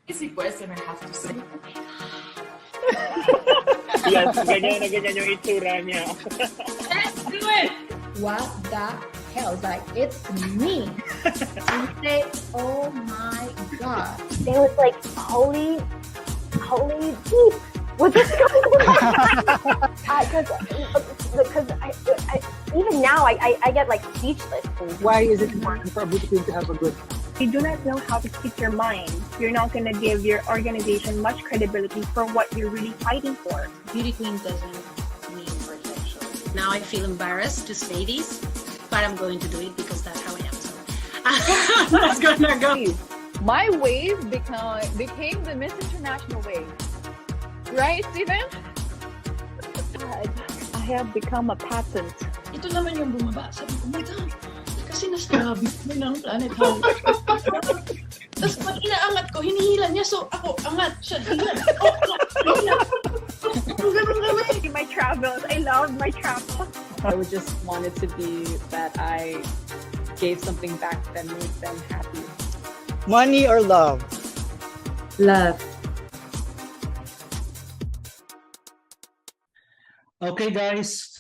Easy question, I have to say. Yes, ganyan na ganyan yung itsura niya. Let's do it! What the hell? Like, it's me. And you say, oh my God. They was like, holy deep. What's this going on? Because even now I get like speechless. Why is it important for a beauty queen to have a good? You do not know how to speak your mind. You're not going to give your organization much credibility for what you're really fighting for. Beauty queen doesn't mean perfection. Now I feel embarrassed to say this, but I'm going to do it because that's how I am. So that's gonna go. My wave became the Miss International wave. Right, Steven? I have become a patent. Ito naman yung bumaba. Sabi ko, oh my God, kasi nastrabi ko ng planet Hall. Tapos pag inaangat ko, hinihila niya. So ako, angat siya. Hinihila. Ganun kami. My travels. I love my travels. I would just want it to be that I gave something back that made them happy. Money or love? Love. Okay, guys.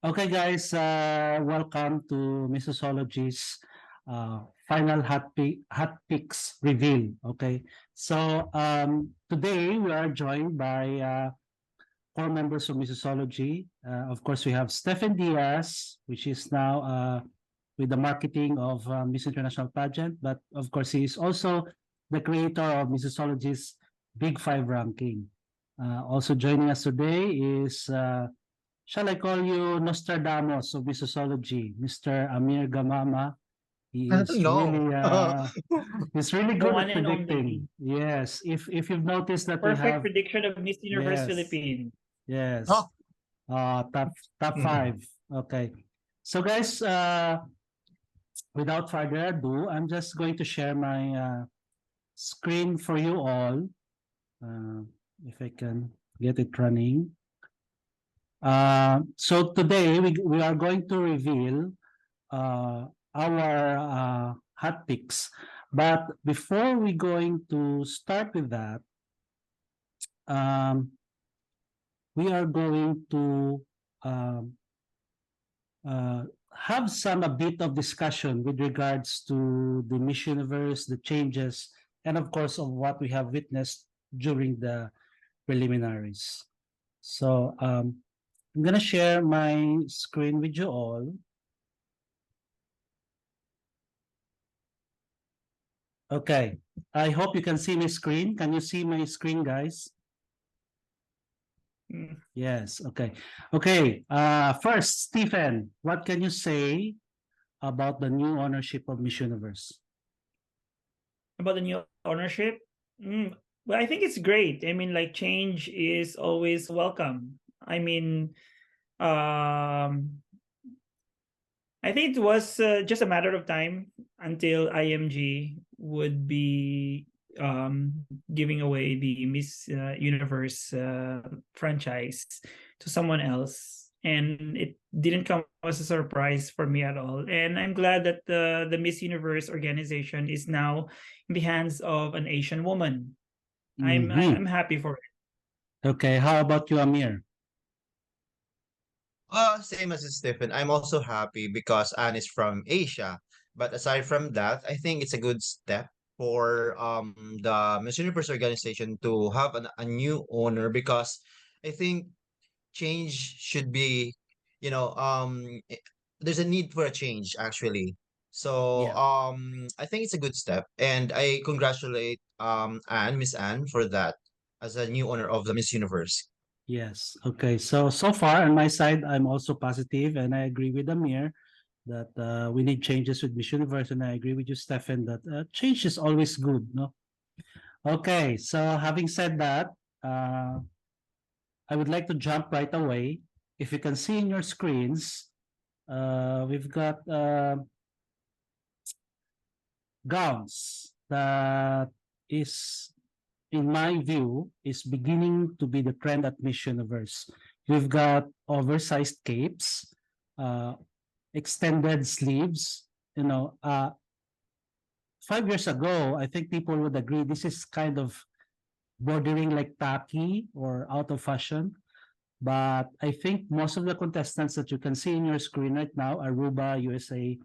Welcome to Missosology's final hot picks reveal. Okay, so today we are joined by core members of Missosology. Of course, we have Stephen Diaz, which is now with the marketing of Miss International pageant, but of course, he is also the creator of Missosology's Big Five ranking. Also joining us today is, shall I call you Nostradamus of Missosology, Mr. Amir Gamama. He is he's really good at predicting. Yes, if you've noticed that Perfect prediction of Miss Universe Yes. Philippines. Yes. Top five. Okay. So guys, without further ado, I'm just going to share my screen for you all. If I can get it running. So today we are going to reveal our hot picks. But before we going to start with that, we are going to have a bit of discussion with regards to the Miss Universe, the changes, and of course of what we have witnessed during the preliminaries. So I'm gonna share my screen with you all. Okay, I hope you can see my screen. Can you see my screen, guys? Yes, okay. Okay, first, Stephen, what can you say about the new ownership of Miss Universe? About the new ownership? Well, I think it's great. I mean, like, change is always welcome. I mean, I think it was just a matter of time until IMG would be giving away the Miss Universe franchise to someone else. And it didn't come as a surprise for me at all. And I'm glad that the Miss Universe organization is now in the hands of an Asian woman. I'm happy for it. Okay, how about you, Amir? Same as Stephen. I'm also happy because Anne is from Asia. But aside from that, I think it's a good step for the Miss Universe organization to have a new owner, because I think change should be, there's a need for a change actually. So I think it's a good step, and I congratulate Miss Anne for that as a new owner of the Miss Universe. Yes. Okay. So far on my side, I'm also positive, and I agree with Amir that we need changes with Miss Universe, and I agree with you, Stefan, that change is always good, no? Okay. So having said that, I would like to jump right away. If you can see in your screens, we've got gowns that is, in my view, is beginning to be the trend at Miss Universe. We've got oversized capes, extended sleeves, 5 years ago, I think people would agree this is kind of bordering like tacky or out of fashion. But I think most of the contestants that you can see in your screen right now, Aruba, USA,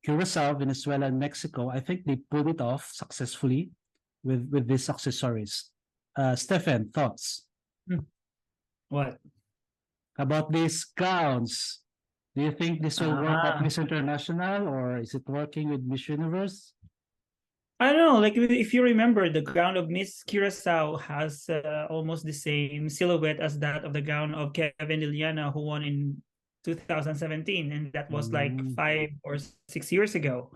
Curacao, Venezuela, and Mexico, I think they pulled it off successfully with these accessories. Stephen, thoughts What? about these gowns? Do you think this will work at Ah. Miss International, or is it working with Miss Universe? I don't know, like if you remember, the gown of Miss Curacao has almost the same silhouette as that of the gown of Kevin Liliana, who won in 2017, and that was like Mm. 5 or 6 years ago.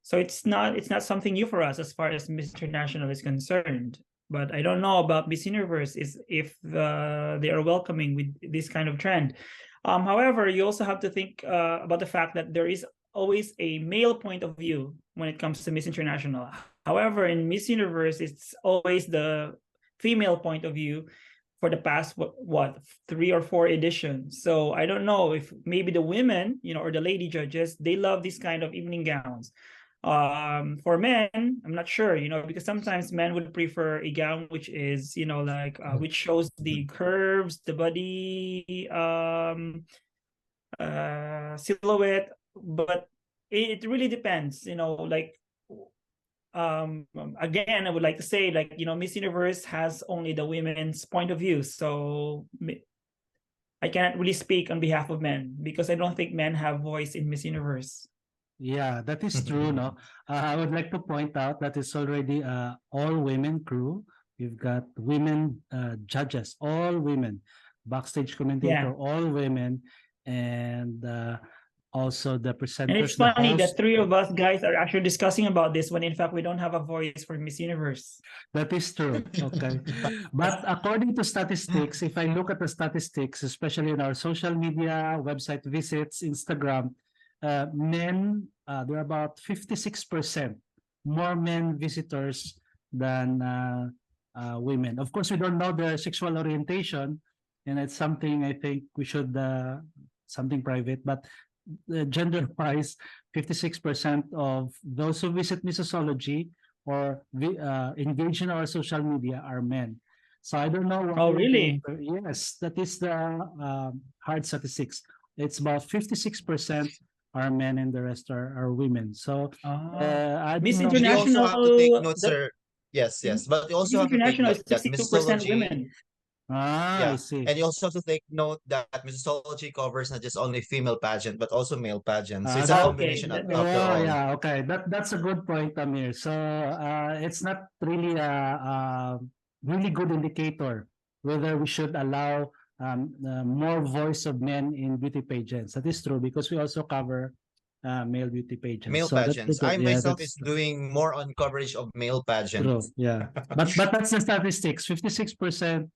So it's not something new for us as far as Miss International is concerned. But I don't know about Miss Universe is if they are welcoming with this kind of trend. However, you also have to think about the fact that there is always a male point of view when it comes to Miss International. However, in Miss Universe, it's always the female point of view for the past what 3 or 4 editions. So I don't know if maybe the women, or the lady judges, they love these kind of evening gowns. For men, I'm not sure, because sometimes men would prefer a gown which is, like which shows the curves, the body, silhouette, but it really depends, like again, I would like to say, like, Miss Universe has only the women's point of view, so I cannot really speak on behalf of men because I don't think men have voice in Miss Universe. Yeah, that is true, no? I would like to point out that it's already all women crew. We've got women judges, all women, backstage commentator, all women, and also the And it's presenters, the funny that host. 3 of us guys are actually discussing about this when in fact we don't have a voice for Miss Universe. That is true. Okay. But according to statistics, if I look at the statistics, especially in our social media, website visits, Instagram, men, there are about 56% more men visitors than women. Of course, we don't know their sexual orientation, and it's something I think we should, something private, but gender-wise, 56% of those who visit Missosology or engage in our social media are men. So I don't know. Oh, really? Yes, that is the hard statistics. It's about 56% are men and the rest are women. So I Miss don't know. But you also have to take International, note, sir. Yes, yes. But you Miss also have to take International note is that 62% Missosology, women. I yeah, see. and you also have to take note that Missosology covers not just only female pageant, but also male pageant. So it's a Okay. combination after Oh, all. yeah, okay. That's a good point, Amir. So it's not really a really good indicator whether we should allow more voice of men in beauty pageants. That is true because we also cover male beauty pageants. Male So that's pageants. I yeah, myself that's is doing more on coverage of male true. pageants. Yeah, but that's the statistics. 56%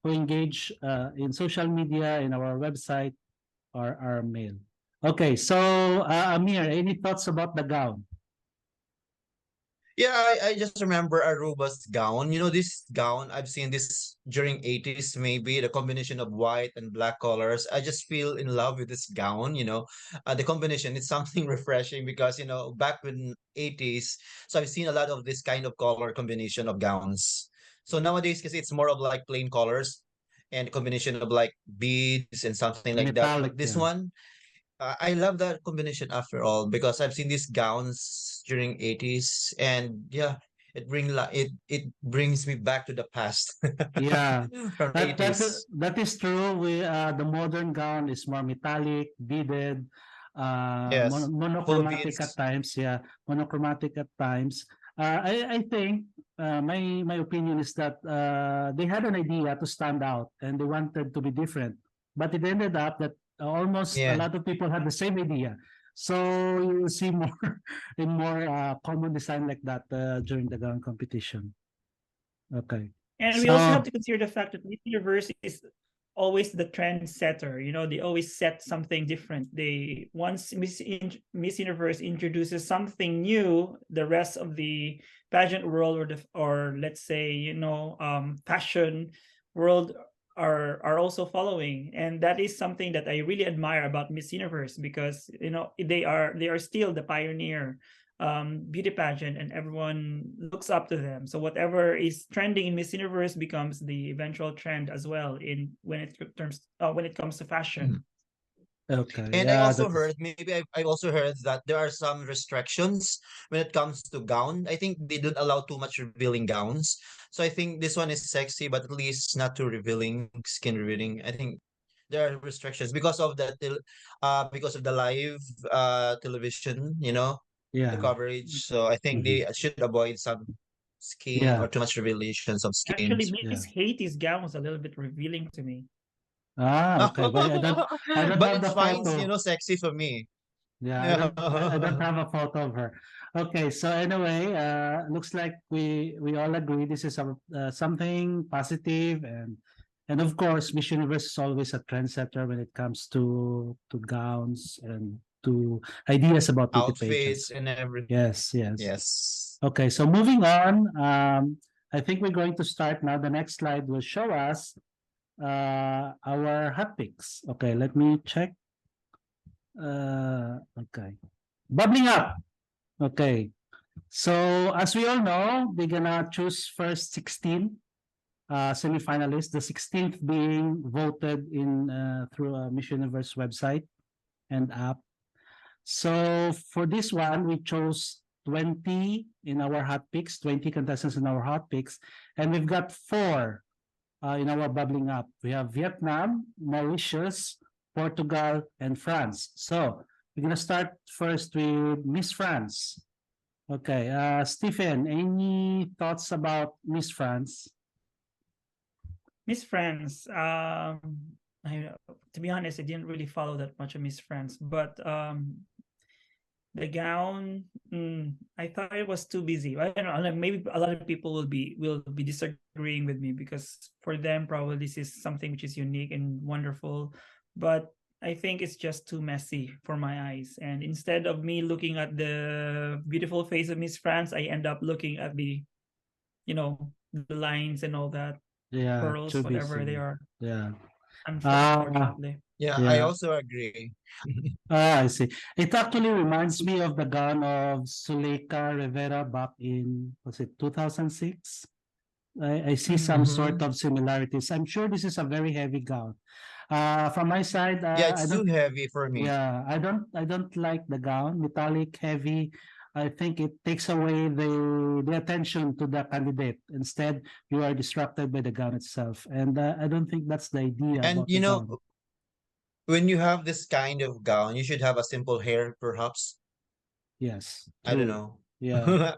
who engage in social media in our website are male. Okay, so Amir, any thoughts about the gown? Yeah, I just remember Aruba's gown. You know, this gown, I've seen this during 80s, maybe the combination of white and black colors. I just feel in love with this gown, the combination is something refreshing because, back in 80s, so I've seen a lot of this kind of color combination of gowns. So nowadays, because it's more of like plain colors and combination of like beads and something like that. Metallic, But this yeah. one, I love that combination after all because I've seen these gowns during 80s and yeah, it brings me back to the past. Yeah, From that 80s. that is true. We the modern gown is more metallic, beaded, Yes. Full of monochromatic at beads. times. Yeah, monochromatic at times. I think my opinion is that they had an idea to stand out and they wanted to be different, but it ended up that almost a Yeah. lot of people had the same idea. So you will see more in more common design like that during the gown competition. Okay. And we also have So to consider the fact that Miss Universe is always the trendsetter. They always set something different. They once Miss Universe introduces something new, the rest of the pageant world or let's say fashion world are also following, and that is something that I really admire about Miss Universe because they are still the pioneer beauty pageant, and everyone looks up to them. So whatever is trending in Miss Universe becomes the eventual trend as well in when it comes to fashion. Okay. And I Yeah, also that is, heard, maybe I also heard that there are some restrictions when it comes to gown. I think they don't allow too much revealing gowns. So I think this one is sexy, but at least not too revealing, skin revealing. I think there are restrictions because of the live television, the yeah. coverage. So I think Mhm. they should avoid some skin Yeah. or too much revelations of Actually, skins. Yeah. Miss Haiti's gown was a little bit revealing to me. Okay, but I don't But have it's the fine, photo. sexy for me. Yeah, I Yeah. don't I don't have a photo of her. Okay, so anyway, looks like we all agree this is something positive, and of course Miss Universe is always a trendsetter when it comes to gowns and to ideas about beauty Outfits pageants. and everything. Yes, yes. Yes. Okay, so moving on, I think we're going to start now. The next slide will show us our hot picks. Okay, let me check. Okay. Bubbling up. Okay. So as we all know, they're gonna choose first 16 semifinalists, the 16th being voted in through a Miss Universe website and app. So for this one, we chose 20 in our hot picks, 20 contestants in our hot picks, and we've got four in our bubbling up. We have Vietnam, Mauritius, Portugal, and France. So we're gonna start first with Miss France. Okay, Stephen, any thoughts about Miss France? Miss France, to be honest, I didn't really follow that much of Miss France, but the gown, I thought it was too busy. I don't know, like maybe a lot of people will be disagreeing with me because for them probably this is something which is unique and wonderful, but I think it's just too messy for my eyes. And instead of me looking at the beautiful face of Miss France, I end up looking at the lines and all that, Yeah, pearls, too whatever they busy. are, Yeah. Ah, unfortunately. Yeah, I yeah. also agree. I see. It actually reminds me of the gown of Suleika Rivera back in, was it 2006? I see some sort Mm-hmm. of similarities. I'm sure this is a very heavy gown. From my side, Yeah, I it's too don't, heavy for me. yeah, I don't like the gown, metallic, heavy. I think it takes away the attention to the candidate. Instead, you are distracted by the gown itself, and I don't think that's the idea And about the gown. when you have this kind of gown, you should have a simple hair, perhaps. Yes, I don't true. know. Yeah.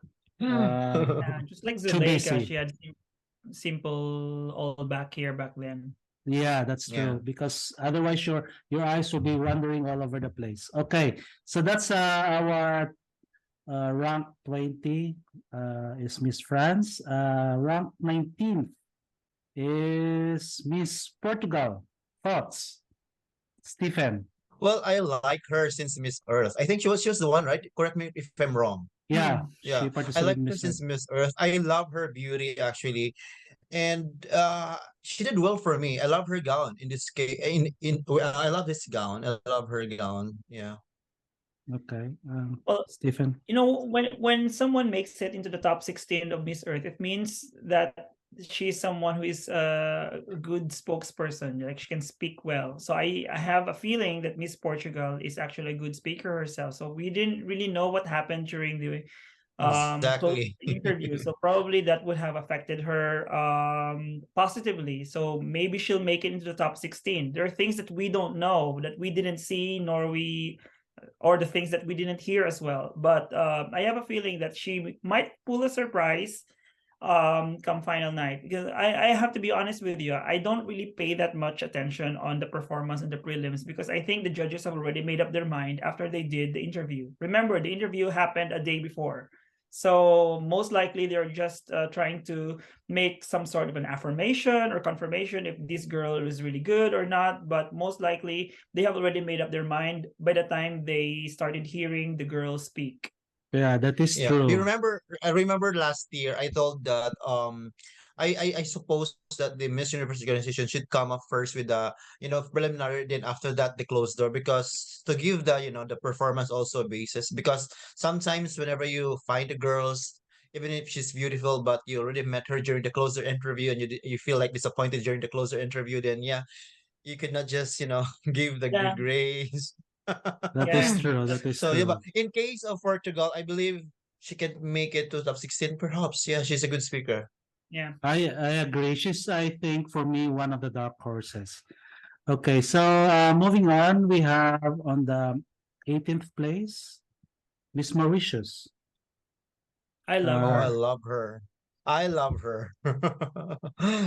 Just like Too Zuleika, busy. she had simple all back here back then. Yeah, that's Yeah. true. Because otherwise, your eyes will be wandering all over the place. Okay, so that's our rank 20 is Miss France. Rank 19th is Miss Portugal. Thoughts, Stephen? Well, I like her since Miss Earth. I think she was the one, right? Correct me if I'm wrong. Yeah, Yeah, she I participated like in her Miss Earth. since Miss Earth. I love her beauty actually, and she did well for me. I love her gown in this case. I love this gown. I love her gown. Yeah. Okay, Well, Stephen. when someone makes it into the top 16 of Miss Earth, it means that she's someone who is a good spokesperson. Like she can speak well. So I have a feeling that Miss Portugal is actually a good speaker herself. So we didn't really know what happened during the close Exactly. interview. So probably that would have affected her positively. So maybe she'll make it into the top 16. There are things that we don't know, that we didn't see, or the things that we didn't hear as well. But I have a feeling that she might pull a surprise come final night, because I have to be honest with you, I don't really pay that much attention on the performance and the prelims, because I think the judges have already made up their mind after they did the interview. Remember, the interview happened a day before, so most likely they're just trying to make some sort of an affirmation or confirmation if this girl is really good or not. But most likely they have already made up their mind by the time they started hearing the girl speak. Yeah, that is Yeah. Do you true. remember? I remember last year I told that I suppose that the Miss Universe organization should come up first with the, preliminary, then after that the closed door, because to give the, the performance also a basis, because sometimes whenever you find the girls, even if she's beautiful, but you already met her during the closer interview and you feel like disappointed during the closer interview, then yeah, you could not just, give the Yeah. good grades. That is Yeah. true. That is So yeah, but true. in case of Portugal, I believe she can make it to top 16 perhaps. Yeah, she's a good speaker. Yeah. I agree. She's, I think, for me, one of the dark horses. Okay, so moving on, we have on the 18th place, Miss Mauritius. I love Oh, I Uh, her. love her. I love her.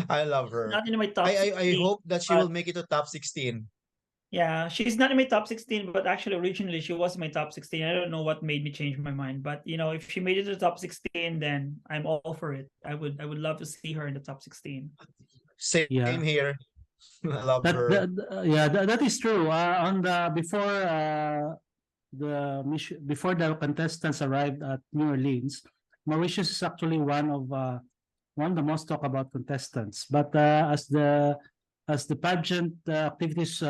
I love She's her. not in my top I 16, hope that she will but make it to top 16. yeah, she's not in my top 16, but actually originally she was my top 16. I don't know what made me change my mind, but if she made it to the top 16, then I'm all for it. I would love to see her in the top 16. Same yeah, here. I love her. yeah, that is true. On the before the contestants arrived at New Orleans, Mauritius is actually one of the most talked about contestants. But as the pageant activities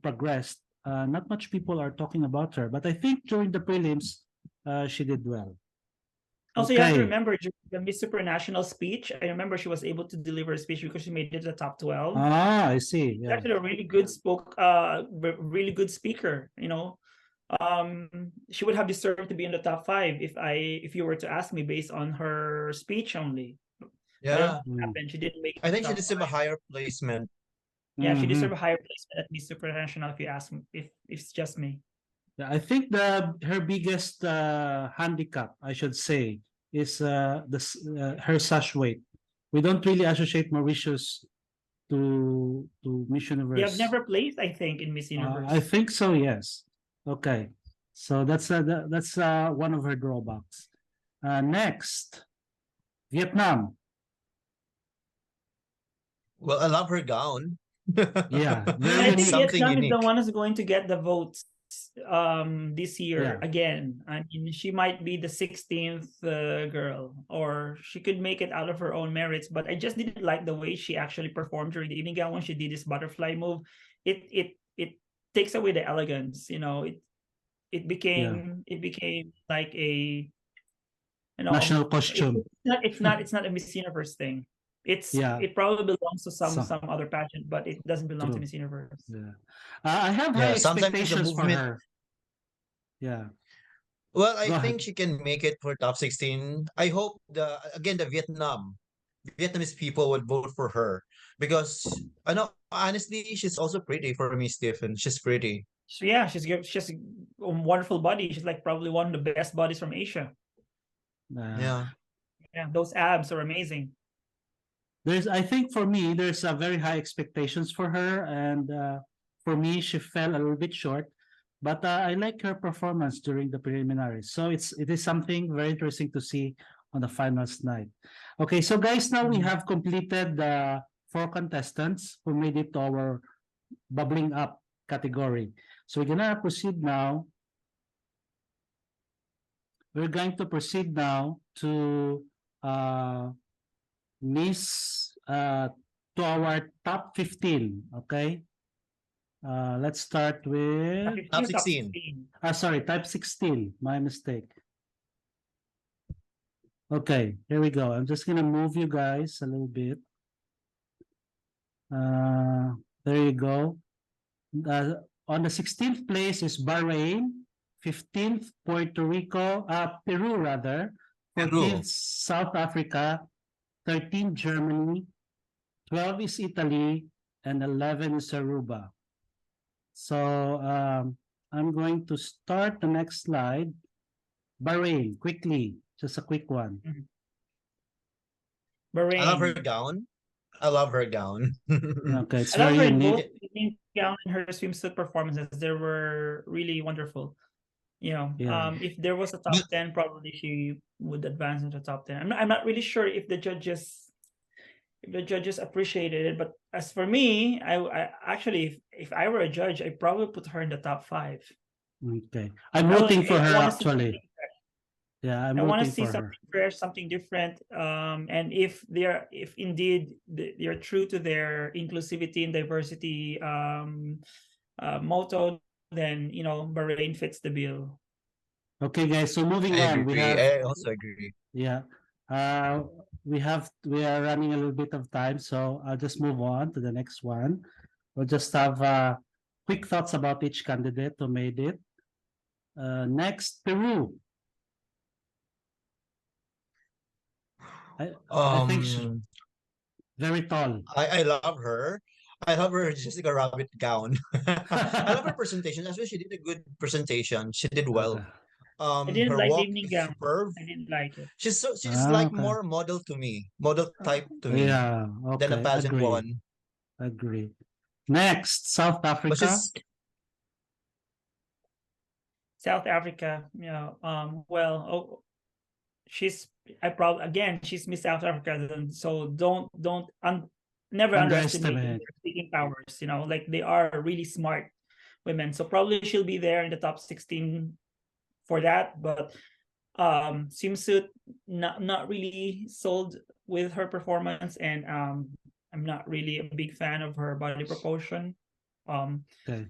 progressed, not much people are talking about her. But I think during the prelims, she did well. Also, you have to Okay. remember during the Miss Supranational speech, I remember she was able to deliver a speech because she made it to the top 12. Ah, I see. She's Yeah. actually a really good speaker, she would have deserved to be in the top 5 if you were to ask me based on her speech only. But I don't know Yeah. what happened. She didn't make it I to the think she top deserves a 5. higher placement. Yeah, she deserved a Mhm. higher placement at Miss Supranational if you ask me, if it's just me. Yeah, I think her biggest handicap, I should say, is her sash weight. We don't really associate Mauritius to Miss They have Universe. never placed, I think, in Miss I Universe. think so. Yes. Okay. So that's one of her drawbacks. Next, Vietnam. Well, I love her gown. Yeah, very I think It's unique. something Vietnam is the unique. one who's going to get the votes this year Yeah. again. I mean, she might be the 16th girl, or she could make it out of her own merits. But I just didn't like the way she actually performed during the evening gown when she did this butterfly move. It takes away the elegance. It Yeah. became like a National costume. it's not a Miss Universe thing. Yeah. It probably belongs to some So other pageant, but it doesn't belong to true. Miss Universe. Yeah. I have high Yeah, sometimes the expectations for movement. her. Yeah. Well, I Go think ahead. she can make it for top 16. I hope the Vietnamese people would vote for her, because I know honestly she's also pretty for me, Stephen. She's pretty. So yeah, she has a wonderful body. She's like probably one of the best bodies from Asia. Yeah. Yeah, those abs are amazing. I think for me, there's a very high expectations for her, and for me, she fell a little bit short. But I like her performance during the preliminaries, so it is something very interesting to see on the finals night. Okay, so guys, now we have completed the 4 contestants who made it to our bubbling up category. So we're gonna proceed now. We're going to proceed now to Miss to our top 15. Okay. Let's start with Top 15, top 16. 16. sorry, type 16. My mistake. Okay, here we go. I'm just gonna move you guys a little bit. There you go. On the 16th place is Bahrain, 15th Puerto Rico, Peru rather, 14th Peru. South Africa, 13th Germany, 12 is Italy, and 11 is Aruba. So I'm going to start the next slide. Bahrain, quickly, just a quick one. I love her Bahrain. gown. I love her gown. Okay, it's I love very her in both unique. the evening gown and her swimsuit performances. They were really wonderful. Yeah. If there was a top 10, probably she would advance into top 10. I'm not really sure if the judges appreciated it, but as for me, I actually, if I were a judge, I probably put her in the top 5. Okay, I'm rooting for her I want to see actually. Yeah, I'm I want to rooting see for her. something fresh, something different. And if indeed they're true to their inclusivity and diversity motto, then Bahrain fits the bill. Okay, guys. So moving I on, we agree. have I also agree. yeah, we are running a little bit of time, so I'll just move on to the next one. We'll just have quick thoughts about each candidate who made it. Next, Peru. I think she's Um, very tall. I love her. I love her Jessica Rabbit gown. I love her presentation. As well, she did a good presentation. She did Okay. well. I didn't Her like the walk evening is gown. superb. I didn't like it. She's Ah, like okay. more model to me, model type to me Yeah, than a okay. pageant Agree. one. Agree. Next, South But Africa. South Africa, well, she's she's Miss South Africa, so don't never underestimate Underestimate. their speaking powers. Like they are really smart women. So probably she'll be there in the top 16 for that. But swimsuit, not really sold with her performance, and I'm not really a big fan of her body proportion. Okay.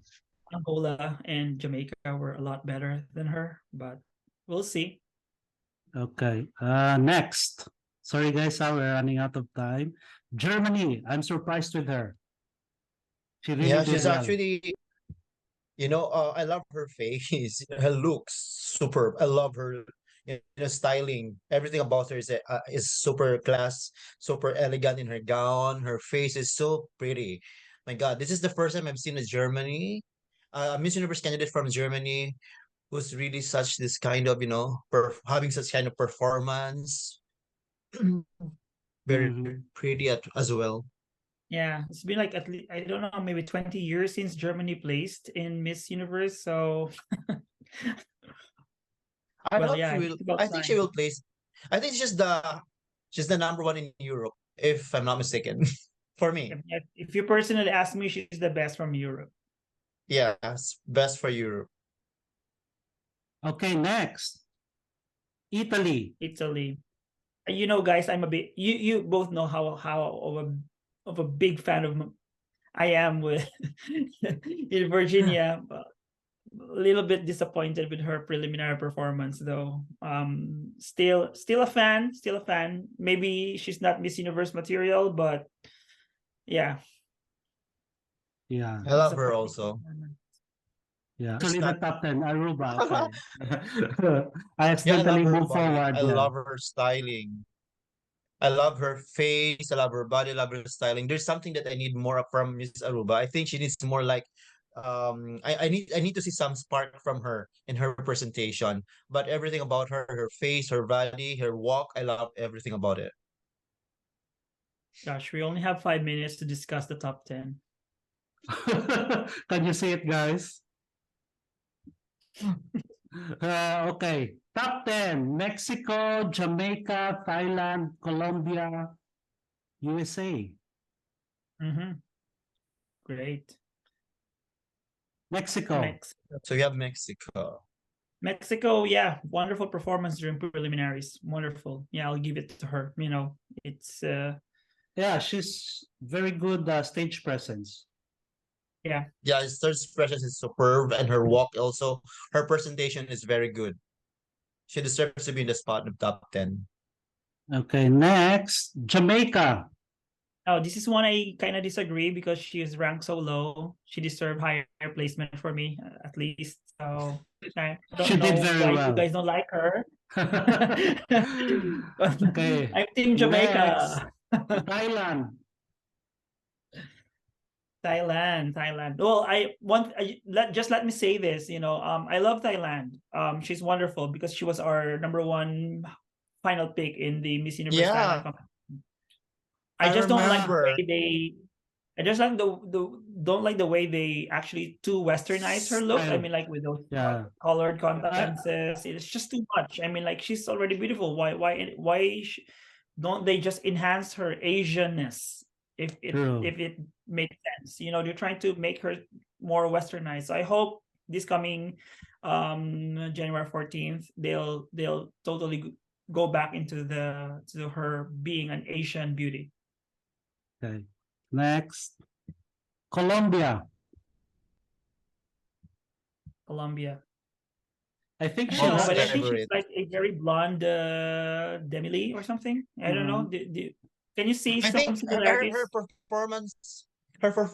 Angola and Jamaica were a lot better than her, but we'll see. Okay. Next. Sorry, guys, we're running out of time. Germany. I'm surprised with her. She really Yeah, did she's well. actually, I love her face, her looks superb. I love her, styling. Everything about her is super class, super elegant in her gown. Her face is so pretty. My God, this is the first time I've seen a Germany, Miss Universe candidate from Germany who's really such this kind of, having such kind of performance. Very Mhm. pretty as well. Yeah, it's been like at least, I don't know, maybe 20 years since Germany placed in Miss Universe. So, I well, hope yeah, she it's will. about I think she time. will place. I think she's the number one in Europe, if I'm not mistaken. For me, If you personally ask me, she's the best from Europe. yeah, it's best for Europe. Okay, next. Italy. Italy. Guys, I'm a bit. You both know how of a big fan of I am with in Virginia. But a little bit disappointed with her preliminary performance, though. Still a fan. Still a fan. Maybe she's not Miss Universe material, but yeah. Yeah. I love her Disappointing also. performance. Yeah. Actually, the top 10, Aruba. Okay. I Yeah, I love accidentally her moved body. forward. I Yeah. love her styling. I love her face. I love her body. I love her styling. There's something that I need more of from Miss Aruba. I think she needs more like, I need to see some spark from her in her presentation. But everything about her face, her body, her walk, I love everything about it. Gosh, we only have 5 minutes to discuss the top 10. Can you see it, guys? Okay. Top 10. Mexico, Jamaica, Thailand, Colombia, USA. Mm-hmm. Great. Mexico. So we have Mexico. Mexico, yeah, wonderful performance during preliminaries. Wonderful. Yeah, I'll give it to her. It's Yeah, she's very good stage presence. yeah. Yeah, his third expression is superb, and her walk also. Her presentation is very good. She deserves to be in the spot of top 10. Okay, next, Jamaica. Oh, this is one I kind of disagree because she is ranked so low. She deserved higher placement for me, at least. So I don't She did know very why well. you guys don't like her. Okay. I'm Team Next, Jamaica. Thailand. Thailand. Well, let me say this. I love Thailand. She's wonderful because she was our number one final pick in the Miss Universe Thailand Yeah, competition. I I just don't like the remember. way they. I just like don't like the way they actually too westernized her look. I Style. mean, like with those Yeah. colored contact lenses, it's just too much. I mean, like she's already beautiful. Why don't they just enhance her Asianness if True. it makes sense? They're trying to make her more westernized. So I hope this coming January 14th, they'll totally go back into to her being an Asian beauty. Okay. Next, Colombia. Colombia. I think I she don't know, Mom's but I likes. think she's favorite. like a very blonde Demily or something. I don't know. Can you see I some think similarities? her performance,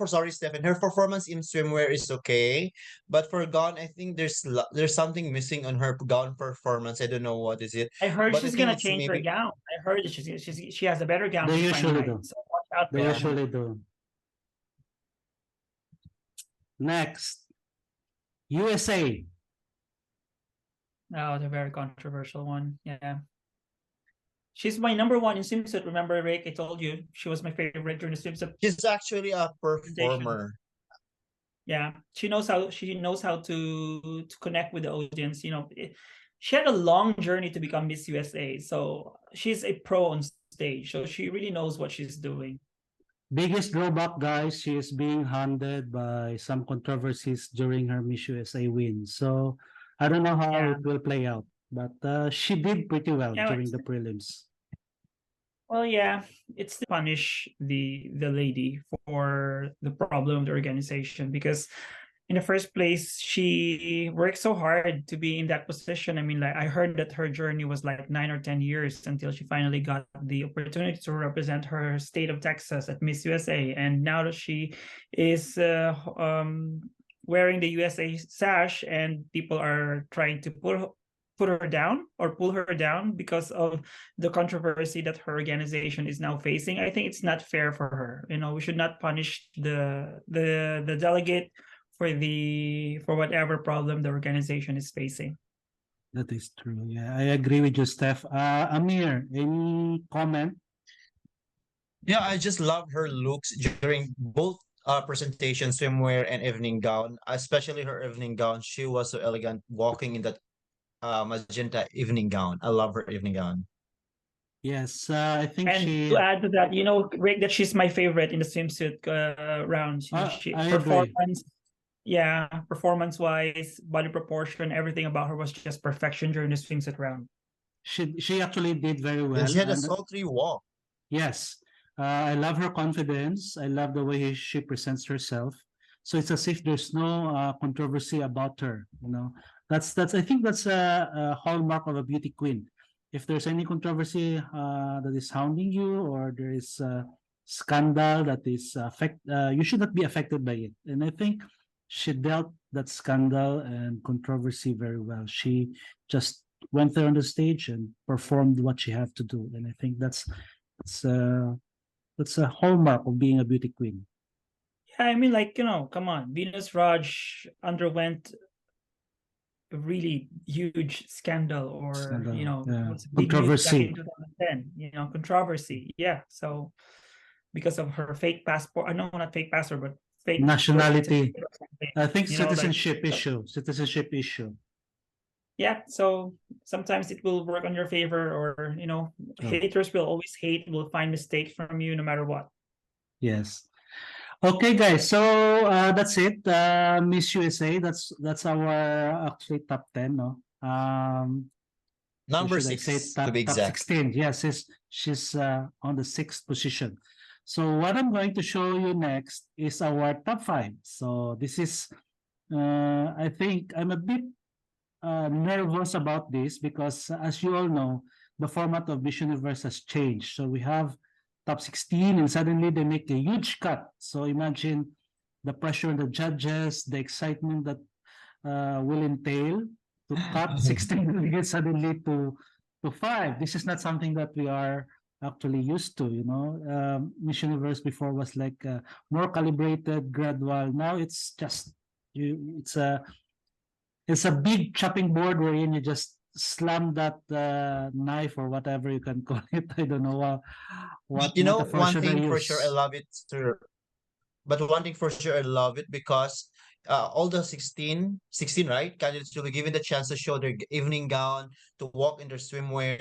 sorry, Stephen, her performance in swimwear is okay, but for gown, I think there's something missing on her gown performance. I don't know what is it, I heard but I she's think gonna it's change her maybe gown. I heard that she has a better gown They this time usually night. do. So watch out for They that. usually do. Next, USA. Oh, the very controversial one. Yeah. She's my number one in swimsuit. Remember, Rick? I told you she was my favorite during the swimsuit. she's actually a presentation. performer. Yeah, she knows how to connect with the audience. She had a long journey to become Miss USA, so she's a pro on stage. So she really knows what she's doing. Biggest drawback, guys, she is being haunted by some controversies during her Miss USA win. So I don't know how Yeah. it will play out, but she did pretty well Yeah, during the prelims. Well, yeah, it's to punish the lady for the problem of the organization, because in the first place she worked so hard to be in that position. I mean, like, I heard that her journey was like 9 or 10 years until she finally got the opportunity to represent her state of Texas at Miss USA, and now that she is wearing the USA sash, and people are trying to put her down or pull her down because of the controversy that her organization is now facing. I think it's not fair for her. We should not punish the delegate for whatever problem the organization is facing. That is true. Yeah, I agree with you, Steph. Amir, any comment? Yeah, I just love her looks during both presentation, swimwear and evening gown, especially her evening gown. She was so elegant walking in that magenta evening gown. I love her evening gown. Yes, I think And she. to add to that, Rick, that she's my favorite in the swimsuit round. She I agree. performance wise, body proportion, everything about her was just perfection during the swimsuit round. She actually did very well. And she had a and- sultry walk. Yes, I love her confidence. I love the way she presents herself. So it's as if there's no controversy about her. That's I think that's a hallmark of a beauty queen. If there's any controversy that is hounding you, or there is a scandal that is you should not be affected by it. And I think she dealt that scandal and controversy very well. She just went there on the stage and performed what she had to do. And I think that's a hallmark of being a beauty queen. Yeah, I mean, like, come on. Venus Raj underwent a really huge scandal, or Scandal, was big news back controversy. in 2010. Controversy. Yeah, so because of her fake passport, no, not fake passport, but fake Nationality. birth certificate or something. I think You know, like- citizenship issue. Yeah, so sometimes it will work on your favor, or haters will always hate, will find mistakes from you no matter what. Yes. Okay, guys. So that's it. Miss USA. That's our actually top 10. No. Number should I say 6, top, to be top exact. 16? Yes, she's on the 6th position. So what I'm going to show you next is our top 5. So this is, I think I'm a bit nervous about this because, as you all know, the format of Miss Universe has changed. So we have top 16, and suddenly they make a huge cut. So imagine the pressure on the judges, the excitement that will entail to cut 16 delegates suddenly to 5. This is not something that we are actually used to. Miss Universe before was like more calibrated, gradual. Now it's just it's a big chopping board wherein you just slam that knife or whatever you can call it. I don't know what metaphor One should I thing for use. sure I love it, sir. But one thing for sure I love it because all the 16, right? Candidates will be given the chance to show their evening gown, to walk in their swimwear,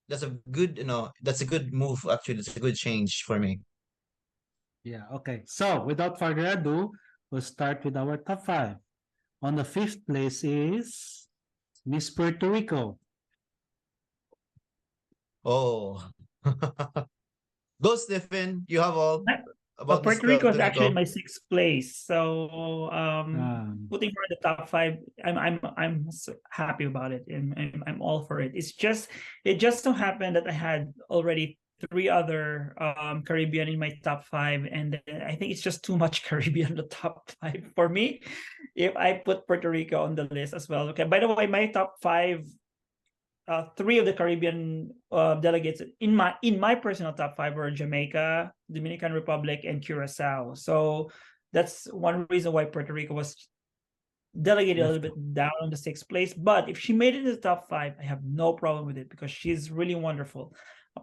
That's a good, that's a good move, actually. That's a good change for me. Yeah, okay. So without further ado, we'll start with our top 5. On the fifth place is Miss Puerto Rico. Oh. Go, Stephen. You have all about Miss Puerto Rico is Puerto actually Rico. my sixth place. So Um, putting her in the top five, I'm so happy about it, and I'm all for it. It just so happened that I had already three other Caribbean in my top five, and then I think it's just too much Caribbean in the top five for me. If I put Puerto Rico on the list as well. Okay. By the way, my top five, three of the Caribbean delegates in my personal top five were Jamaica, Dominican Republic, and Curacao. So that's one reason why Puerto Rico was delegated a little bit down on the sixth place. But if she made it to the top five, I have no problem with it because she's really wonderful.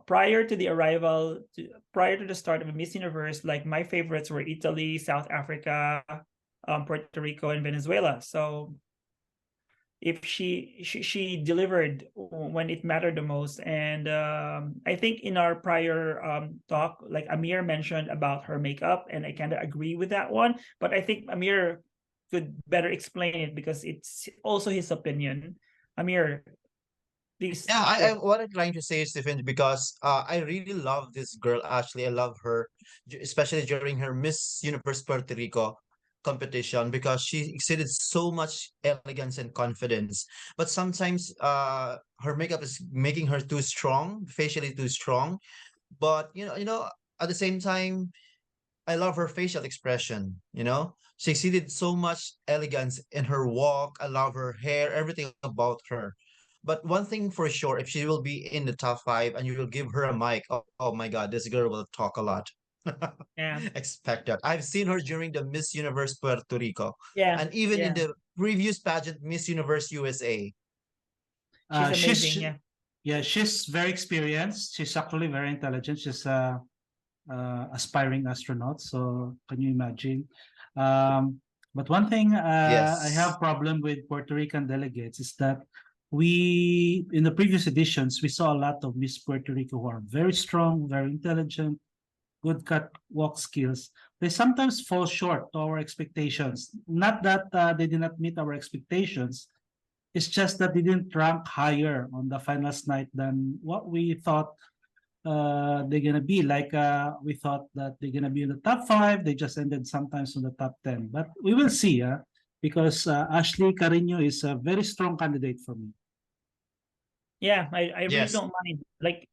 Prior to the start of Miss Universe, like my favorites were Italy, South Africa, Puerto Rico, and Venezuela. So if she delivered when it mattered the most, and I think in our prior talk, like Amir mentioned about her makeup, and I kind of agree with that one, but I think Amir could better explain it because it's also his opinion. Amir, please. Yeah, what I'm trying to say, Stephen, because I really love this girl. Actually, I love her, especially during her Miss Universe Puerto Rico competition, because she exceeded so much elegance and confidence. But sometimes her makeup is making her too strong, facially too strong. But at the same time, I love her facial expression, She exceeded so much elegance in her walk. I love her hair, everything about her. But one thing for sure, if she will be in the top five and you will give her a mic, oh my God, this girl will talk a lot. Yeah. Expect that. I've seen her during the Miss Universe Puerto Rico, Yeah. and even in Yeah. the previous pageant, Miss Universe USA. She's amazing. She's very experienced. She's actually very intelligent. She's aspiring astronaut. So can you imagine? But one thing I Yes. have problem with Puerto Rican delegates is that we in the previous editions we saw a lot of Miss Puerto Rico who are very strong, very intelligent, good walk skills. They sometimes fall short to our expectations. Not that they did not meet our expectations. It's just that they didn't rank higher on the finals night than what we thought they're gonna be. Like we thought that they're gonna be in the top five. They just ended sometimes in the top 10. But we will see, because Ashley Carino is a very strong candidate for me. Yeah, I really Yes. don't mind. Like,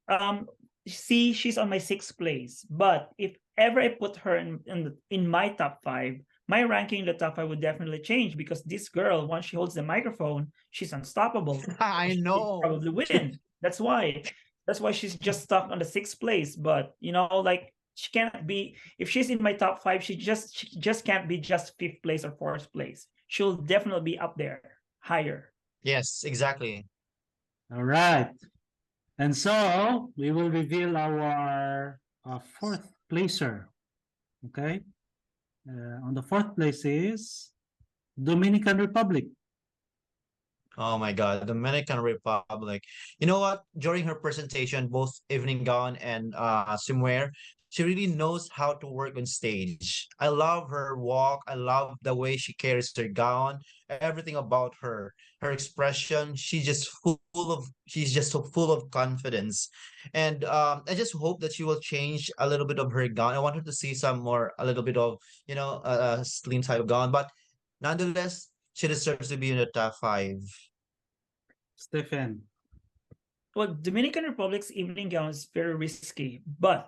see, she's on my sixth place, but if ever I put her in my top five, my ranking in the top five would definitely change because this girl, once she holds the microphone, she's unstoppable. I She'll know. probably win. That's why she's just stuck on the sixth place. But like she can't be, if she's in my top five, she just can't be just fifth place or fourth place. She'll definitely be up there, higher. Yes, exactly. All right. And so we will reveal our fourth placer. Okay. On the fourth place is Dominican Republic. Oh my God, Dominican Republic. You know what? During her presentation, both evening gown and swimwear, she really knows how to work on stage. I love her walk. I love the way she carries her gown. Everything about her, her expression. She's just so full of confidence. And I just hope that she will change a little bit of her gown. I want her to see a little bit of, a slim type of gown. But nonetheless, she deserves to be in the top five. Stephen. Well, Dominican Republic's evening gown is very risky, but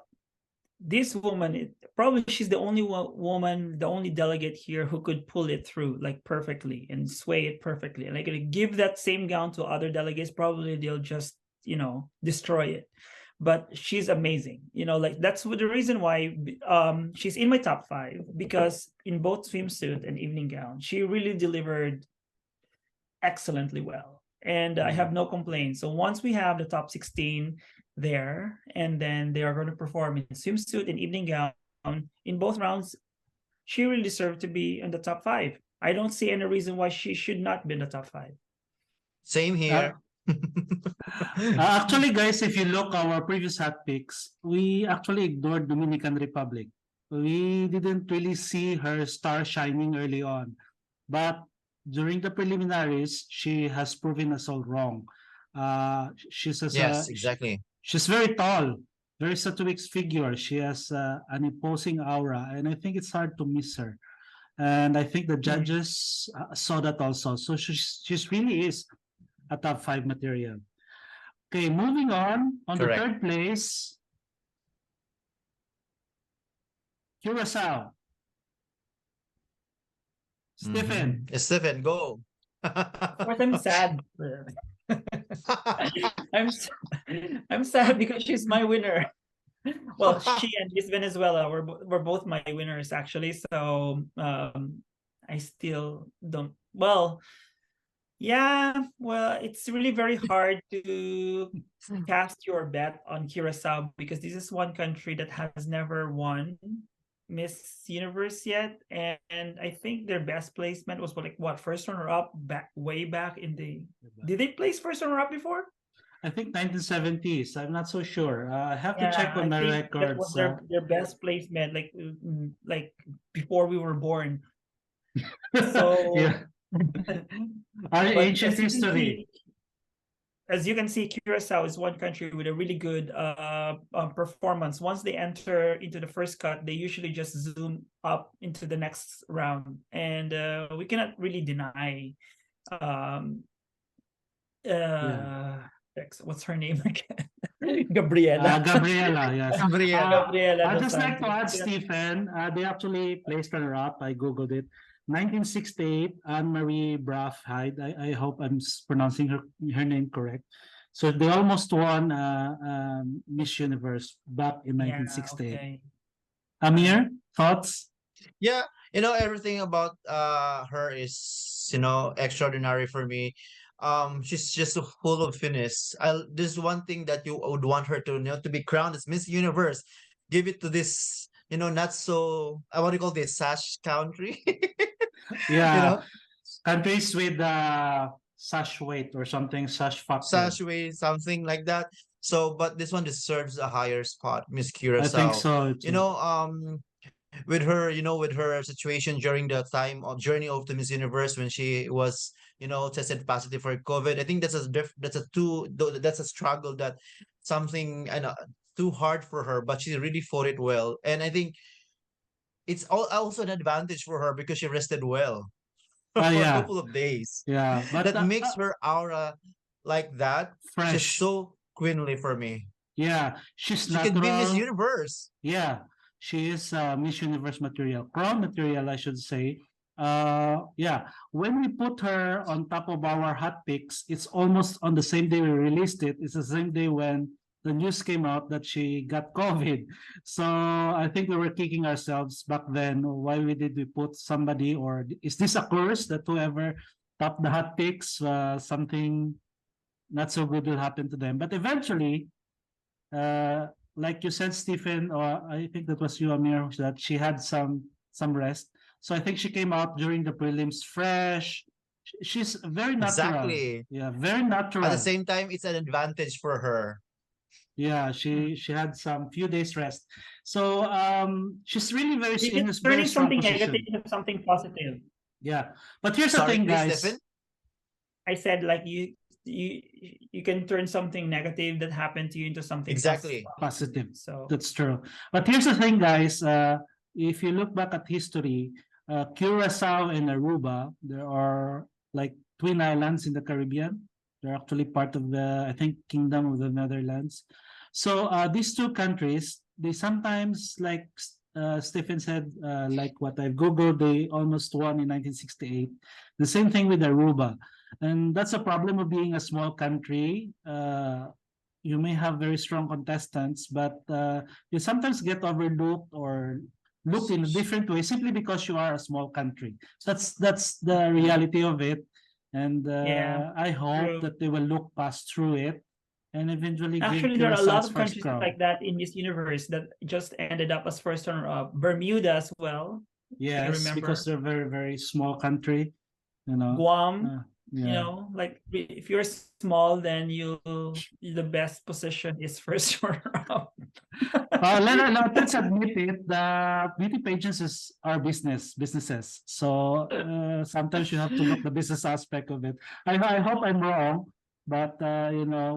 this woman, probably she's the only woman, the only delegate here who could pull it through like perfectly and sway it perfectly. And like give that same gown to other delegates, probably they'll just destroy it. But she's amazing. Like that's the reason why she's in my top five, because in both swimsuit and evening gown, she really delivered excellently well. And I have no complaints. So once we have the top 16 there, and then they are going to perform in swimsuit and evening gown in both rounds, she really deserved to be in the top five. I don't see any reason why she should not be in the top five. Same here. Actually, guys, if you look our previous hot picks, we actually ignored Dominican Republic. We didn't really see her star shining early on. But during the preliminaries, she has proven us all wrong. She's as Yes, exactly. she's very tall, very statuesque figure. She has an imposing aura, and I think it's hard to miss her. And I think the judges saw that also. So she's really is a top 5 material. Okay, moving on. On the Correct. 3rd place, Curacao. Stephen. Stephen, go. Of course, I'm sad. I'm sad because she's my winner. Well, she and Miss Venezuela were both my winners actually. So I still don't. Well, yeah. Well, it's really very hard to cast your bet on Curacao because this is one country that has never won Miss Universe yet, and I think their best placement was like what, first runner up way back in the. Did they place first runner up before? I think 1970s. I'm not so sure. I have to Yeah, check on I my think that records. was their best placement, like before we were born. So Yeah. Our but ancient as you can history. see, as you can see, Curacao is one country with a really good performance. Once they enter into the first cut, they usually just zoom up into the next round, and we cannot really deny. What's her name again? Gabriela. Gabriela, yes. Gabriela. Gabriela I'd dos just like to add, Santos. Stephen, they actually placed runner up. I Googled it. 1968, Anne-Marie Braff Hyde. I hope I'm pronouncing her name correct. So they almost won Miss Universe back in Yeah, 1968. okay. Amir, thoughts? Yeah, everything about her is, extraordinary for me. She's just so full of finesse. There's one thing that you would want her to, to be crowned as Miss Universe. Give it to this, not so, what do you call this, sash country? Yeah, countries with sash weight or something, sash factor. Sashway, something like that. So, but this one deserves a higher spot, Miss I think Curacao. so. You know, with her, with her situation during the time of journey of the Miss Universe when she was, tested positive for COVID. I think that's a struggle, that something and too hard for her, but she really fought it well. And I think it's also an advantage for her because she rested well for a Yeah, couple of days. yeah, but That makes her aura like that just fresh. so queenly for me. Yeah, she's She could be Miss natural. Universe. Yeah, she is Miss Universe material, crown material, I should say. Yeah, when we put her on top of our hot picks, it's almost on the same day we released it. It's the same day when the news came out that she got COVID. So I think we were kicking ourselves back then. Why did we put somebody, or is this a curse that whoever top the hot picks, something not so good will happen to them? But eventually, like you said, Stephen, or I think that was you, Amir, that she had some rest. So I think she came out during the prelims fresh. She's very natural. Exactly. Yeah, very natural. At the same time, it's an advantage for her. Yeah, she had some few days rest. So she's really very in a It's very turning strong something position. negative into something positive. Yeah, but here's the Sorry, thing, please, guys. Stephen. I said like you can turn something negative that happened to you into something Exactly. Positive. So That's true. But here's the thing, guys. If you look back at history, Curacao and Aruba, there are like twin islands in the Caribbean. They're actually part of the, I think, Kingdom of the Netherlands. So these two countries, they sometimes, like Stephen said, like what I've Googled, they almost won in 1968. The same thing with Aruba. And that's a problem of being a small country. You may have very strong contestants, but you sometimes get overlooked or looked in a different way simply because you are a small country. That's the reality of it. And Yeah, I hope true. that they will look past through it and eventually give Actually, there are a lot Curaçao's of first countries crown. like that in Miss Universe that just ended up as first runner up. Bermuda as well. Yes, remember. because they're very, very small country. You know, Guam. yeah. You know, like if you're small, then the best position is first runner up. Let's admit it. The beauty pageants is our businesses. So sometimes you have to look the business aspect of it. I hope I'm wrong, but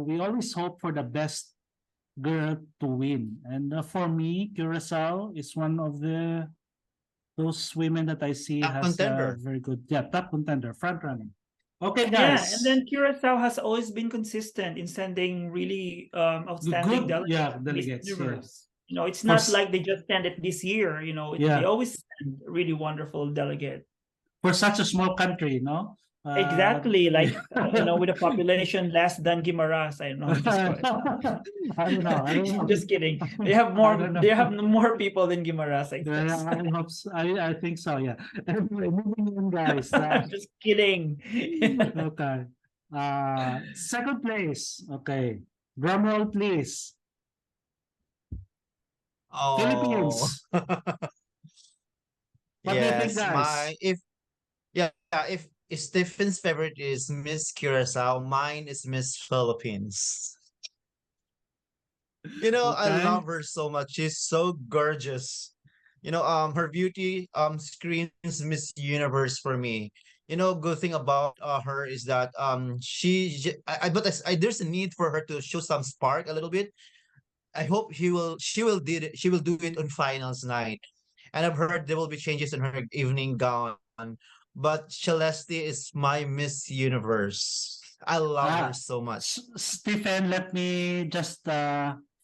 we always hope for the best girl to win. And for me, Curacao is one of those women that I see Top has a contender. very good, top contender, front running. Okay, Yeah, guys. and then Curacao has always been consistent in sending really outstanding Good, yeah, delegates to Miss delegates, yeah. Universe. It's For not s- like they just send it this year. They Yeah. always send really wonderful delegate. For such a small country, no? Exactly, like with a population less than Guimaras. I know, just I don't know. I don't know. just kidding. They have I more. don't know. They have more people than Guimaras, I Yeah, guess. I hope so. I think so, yeah. Anyway, moving on, guys. Just kidding. Okay. Second place. Okay. Drum roll, please. Oh. Philippines. What do you think, Yes, guys? if Stephen's favorite is Miss Curacao, mine is Miss Philippines. I Okay. love her so much. She's so gorgeous. Her beauty screams Miss Universe for me. Good thing about her is that there's a need for her to show some spark a little bit. I hope she will do it on finals night. And I've heard there will be changes in her evening gown. But Celeste is my Miss Universe. I love her so much. Stephen, let me just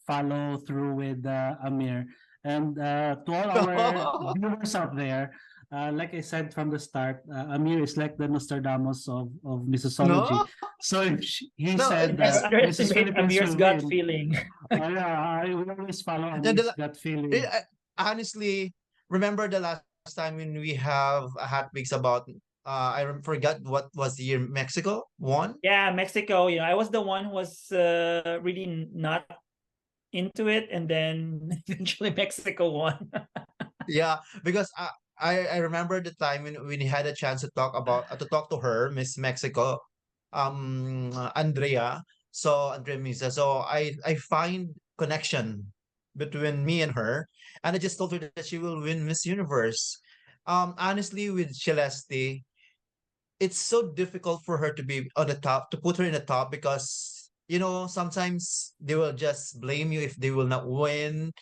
follow through with Amir. And to all our viewers out there, like I said from the start, Amir is like the Nostradamus of Missosology. No? So if he No, said Never that Mrs. underestimate Philippines Amir's will gut win, feeling. yeah, I will always follow Yeah, Amir's gut feeling. honestly, remember the last time when we have a hot mix about forgot what was the year Mexico won? Yeah, Mexico. I was the one who was really not into it, and then eventually Mexico won. Yeah, because I remember the time when we had a chance to talk to her, Miss Mexico, Andrea. So Andrea Misa. So I find connection between me and her, and I just told her that she will win Miss Universe. Honestly, with Celeste, it's so difficult for her to be on the top, to put her in the top because sometimes they will just blame you if they will not win.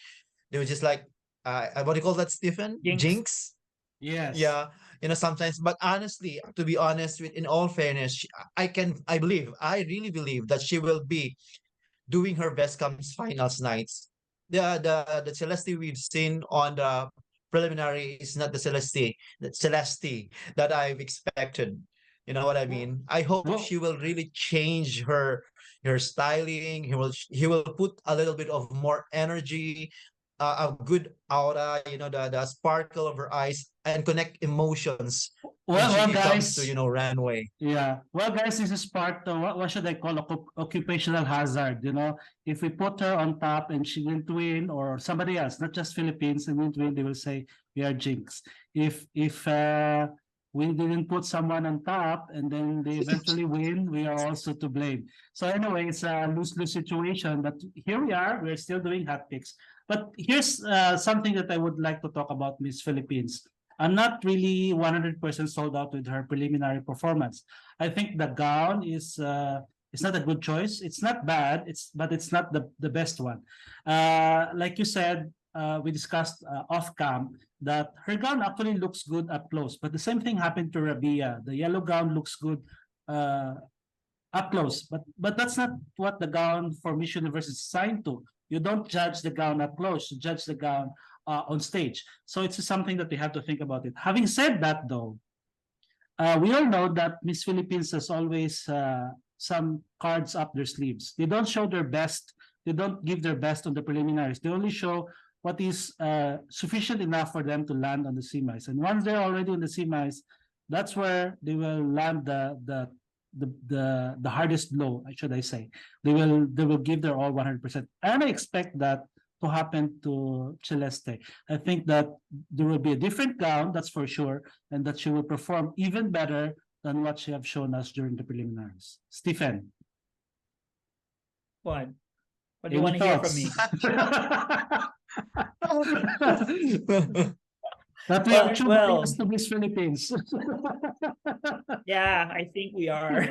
They were just like, what do you call that, Stephen? Jinx. Jinx? Yes. Yeah, sometimes. But honestly, to be honest, in all fairness, I really believe that she will be doing her best comes finals nights. The Celeste we've seen on the preliminary is not the Celeste that I've expected. You know what I mean? I hope Well, she will really change her styling. He will put a little bit of more energy, a good aura, the sparkle of her eyes, and connect emotions when well, she comes guys. to runway. Yeah. Well, guys, this is part of what should I call occupational hazard? If we put her on top and she didn't win, or somebody else, not just Philippines, and didn't win, they will say we are jinx. If we didn't put someone on top and then they eventually win, we are also to blame. So anyway, it's a lose-lose situation. But here we are. We're still doing hot picks. But here's something that I would like to talk about Miss Philippines. I'm not really 100% sold out with her preliminary performance. I think the gown is not a good choice. It's not bad. But it's not the best one. Like you said, we discussed off cam that her gown actually looks good up close. But the same thing happened to Rabia. The yellow gown looks good up close, but that's not what the gown for Miss Universe is designed to. You don't judge the gown up close. You judge the gown on stage. So it's something that we have to think about it. Having said that, though, we all know that Miss Philippines has always some cards up their sleeves. They don't show their best. They don't give their best on the preliminaries. They only show what is sufficient enough for them to land on the semis. And once they're already on the semis, that's where they will land the hardest blow, should I say. They will give their all 100%. And I expect that to happen to Celeste. I think that there will be a different gown, that's for sure, and that she will perform even better than what she have shown us during the preliminaries. Stephen. What? What do you want to hear from me? That we are true bias to Miss Philippines. Yeah, I think we are.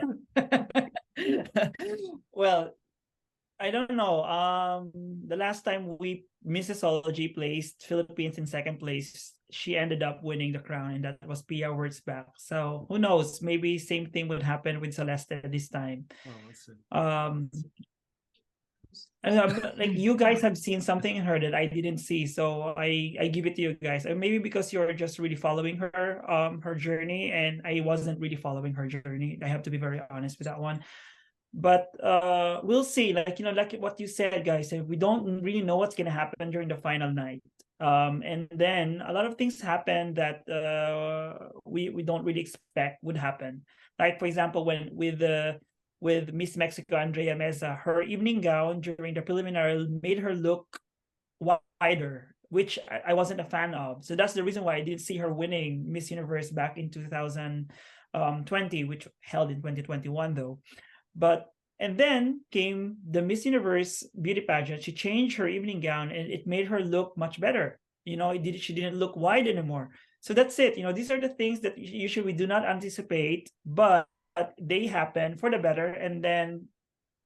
Well, I don't know. The last time Missosology placed Philippines in second place, she ended up winning the crown, and that was Pia Wurtzbach. So who knows? Maybe same thing would happen with Celeste this time. Like you guys have seen something in her that I didn't see, so I give it to you guys. Maybe because you're just really following her journey, and I wasn't really following her journey. I have to be very honest with that one. But we'll see. Like like what you said, guys. We don't really know what's gonna happen during the final night. And then a lot of things happen that we don't really expect would happen. Like for example, when with Miss Mexico Andrea Meza, her evening gown during the preliminary made her look wider, which I wasn't a fan of. So that's the reason why I didn't see her winning Miss Universe back in 2020, which held in 2021 though. And then came the Miss Universe beauty pageant. She changed her evening gown and it made her look much better. She didn't look wide anymore. So that's it. These are the things that usually we do not anticipate, but they happen for the better. And then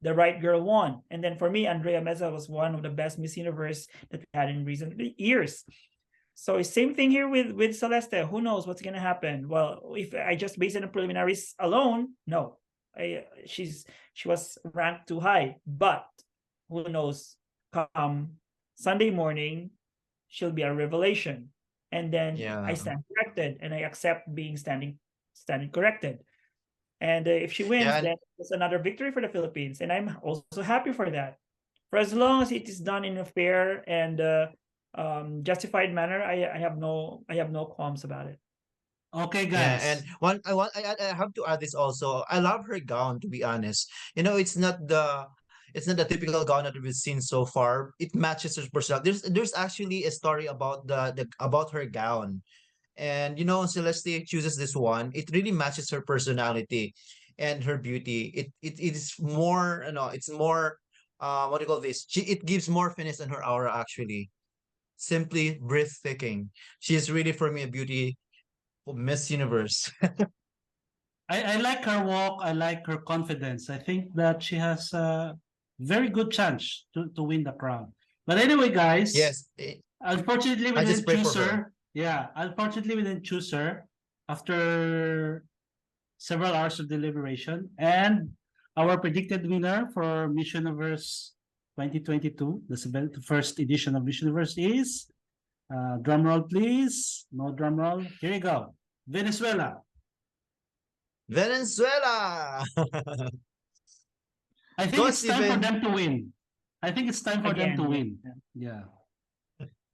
the right girl won. And then for me, Andrea Meza was one of the best Miss Universe that we had in recent years. So same thing here with Celeste. Who knows what's gonna happen? Well, if I just base it on preliminaries alone, no. She was ranked too high, but who knows? Come Sunday morning, she'll be a revelation, and then I stand corrected, and I accept being standing corrected. And if she wins, then it's another victory for the Philippines, and I'm also happy for that. For as long as it is done in a fair and justified manner, I have no qualms about it. Okay, Yeah, guys. and I have to add this also. I love her gown, to be honest. It's not the typical gown that we've seen so far. It matches her personality. There's actually a story about about her gown. And Celeste chooses this one. It really matches her personality and her beauty. It is more, it's more what do you call this? It gives more finesse in her aura actually. Simply breathtaking. She's really for me a beauty Miss Universe. I like her walk. I like her confidence. I think that she has a very good chance to win the crown. But anyway, guys. Yes. Unfortunately, we I just didn't pray choose for her. her. Yeah, unfortunately, we didn't choose her after several hours of deliberation. And our predicted winner for Miss Universe 2022, the first edition of Miss Universe is, drum roll please. No drum roll. Here you go. Venezuela. Venezuela. I think Go, it's time for Steven. them to win. I think it's time for them to win. Yeah.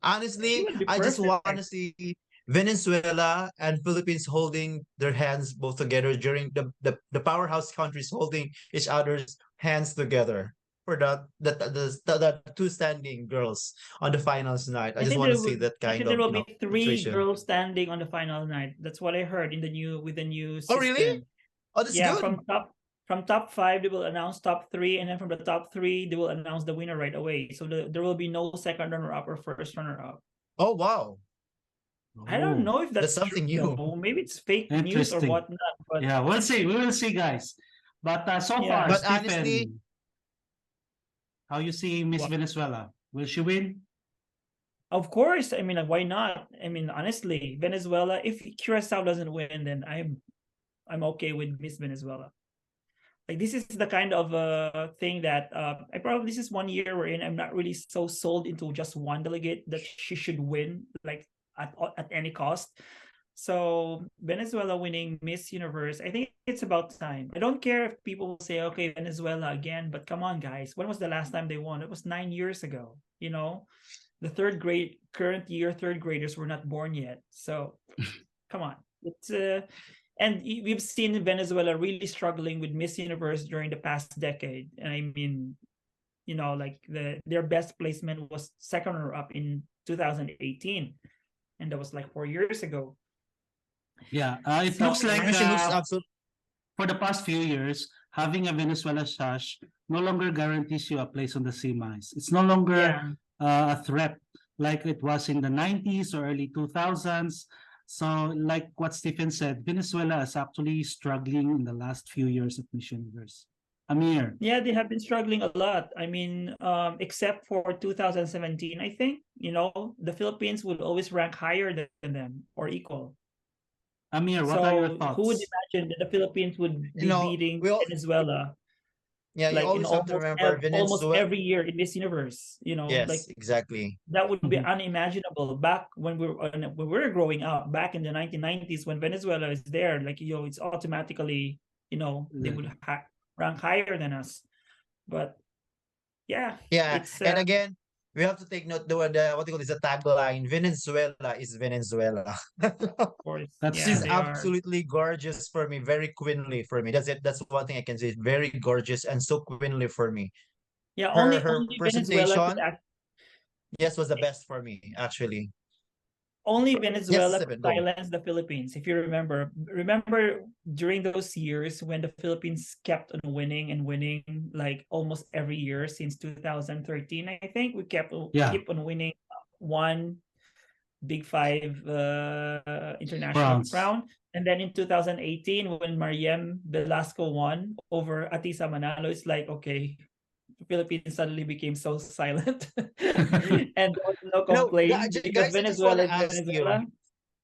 Honestly, I just want to see Venezuela and Philippines holding their hands both together during the powerhouse countries holding each other's hands together for the two standing girls on the finals night. I just want to see that kind there of will be three situation. girls standing on the final night. That's what I heard with the new system. Oh really? Oh, that's good. From top 5 they will announce top 3, and then from the top 3 they will announce the winner right away. So there will be no second runner up or first runner up. Oh wow. I don't know if that's something true, new. Maybe it's fake news or whatnot. But yeah, we'll see. We will see, guys. But so far, but Stephen, honestly, how you see Miss Venezuela? Will she win? Of course. I mean, why not? I mean, honestly, Venezuela. If Curacao doesn't win, then I'm okay with Miss Venezuela. Like this is the kind of thing that this is 1 year we're in. I'm not really so sold into just one delegate that she should win like at any cost. So Venezuela winning Miss Universe, I think it's about time. I don't care if people will say, okay, Venezuela again, but come on, guys. When was the last time they won? It was 9 years ago. The current year third graders were not born yet. So come on. It's and we've seen Venezuela really struggling with Miss Universe during the past decade. And I mean, like their best placement was second runner up in 2018. And that was like 4 years ago. Yeah, it looks like for the past few years, having a Venezuela sash no longer guarantees you a place on the semis. It's no longer Yeah. a threat like it was in the 90s or early 2000s. So, like what Stephen said, Venezuela is actually struggling in the last few years of Miss Universe. Amir. Yeah, they have been struggling a lot. I mean, except for 2017, I think, the Philippines would always rank higher than them or equal. Amir, what are your So who would thoughts? imagine that the Philippines would You be know, beating we all, Venezuela yeah, you like in always have to remember almost Venezuela. every year in this universe? Like Yes, exactly. that would be Mhm. unimaginable back when we were growing up back in the 1990s when Venezuela is there. Like it's automatically they would rank higher than us. But yeah, Yeah, it's and again, we have to take note the what do you call this, the tagline, Venezuela is Venezuela. of course, That's She's yeah, true. they are. absolutely gorgeous for me, very queenly for me. That's it. That's one thing I can say. Very gorgeous and so queenly for me. Yeah, Her only Venezuela could presentation, yes, was the best for me, actually. only Yes, Venezuela could Stephen, go. silence the Philippines. If you remember during those years when the Philippines kept on winning and winning like almost every year since 2013, I think we Yeah, keep on winning one Big Five international France. crown. And then in 2018, when Mariam Velasco won over Atisa Manalo, it's like, okay, the Philippines suddenly became so silent and there was no complaint because Guys, I just want Venezuela to is ask you. Venezuela.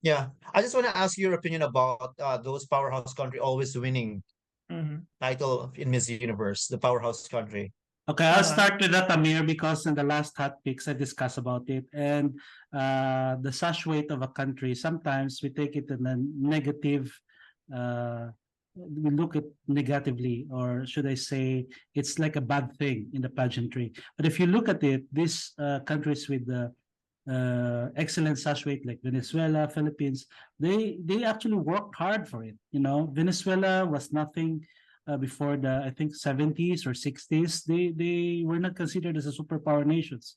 Yeah, I just want to ask your opinion about those powerhouse country always winning Mhm. title in Miss Universe, the powerhouse country. Okay, I'll Uh-huh. start with that, Amir, because in the last hot picks I discussed about it. And the sash weight of a country, sometimes we take it in a negative, we look at negatively, or should I say, it's like a bad thing in the pageantry. But if you look at it, these countries with the excellent sash weight like Venezuela, Philippines, they actually worked hard for it. Venezuela was nothing before the I think 70s or 60s. They were not considered as a superpower nations,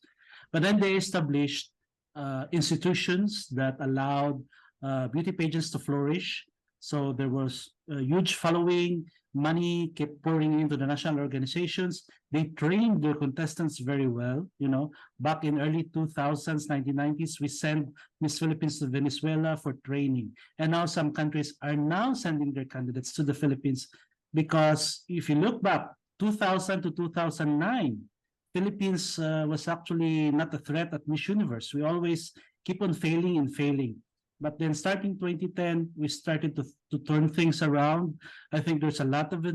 but then they established institutions that allowed beauty pageants to flourish. So there was a huge following. Money kept pouring into the national organizations. They trained their contestants very well. Back in early 2000s, 1990s, we sent Miss Philippines to Venezuela for training. And now some countries are now sending their candidates to the Philippines because if you look back, 2000 to 2009, Philippines was actually not a threat at Miss Universe. We always keep on failing and failing. But then starting 2010, we started to turn things around. I think there's a lot of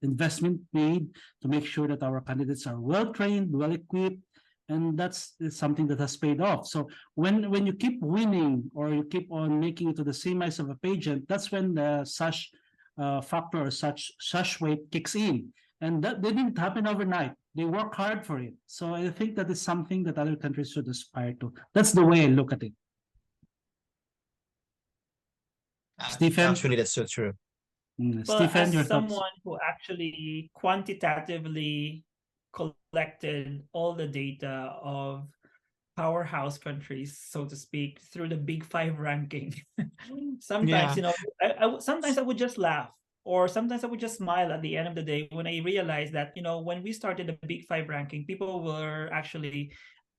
investment made to make sure that our candidates are well trained, well equipped, and that's something that has paid off. So when you keep winning or you keep on making it to the semis of a pageant, that's when the sash factor or sash weight kicks in, and that didn't happen overnight. They work hard for it. So I think that is something that other countries should aspire to. That's the way I look at it. Stephen? Actually, that's so true. Well, Stephen, as your thoughts? someone who actually quantitatively collected all the data of powerhouse countries, so to speak, through the Big Five ranking, sometimes, Yeah. sometimes I would just laugh, or sometimes I would just smile at the end of the day when I realized that, when we started the Big Five ranking, people were actually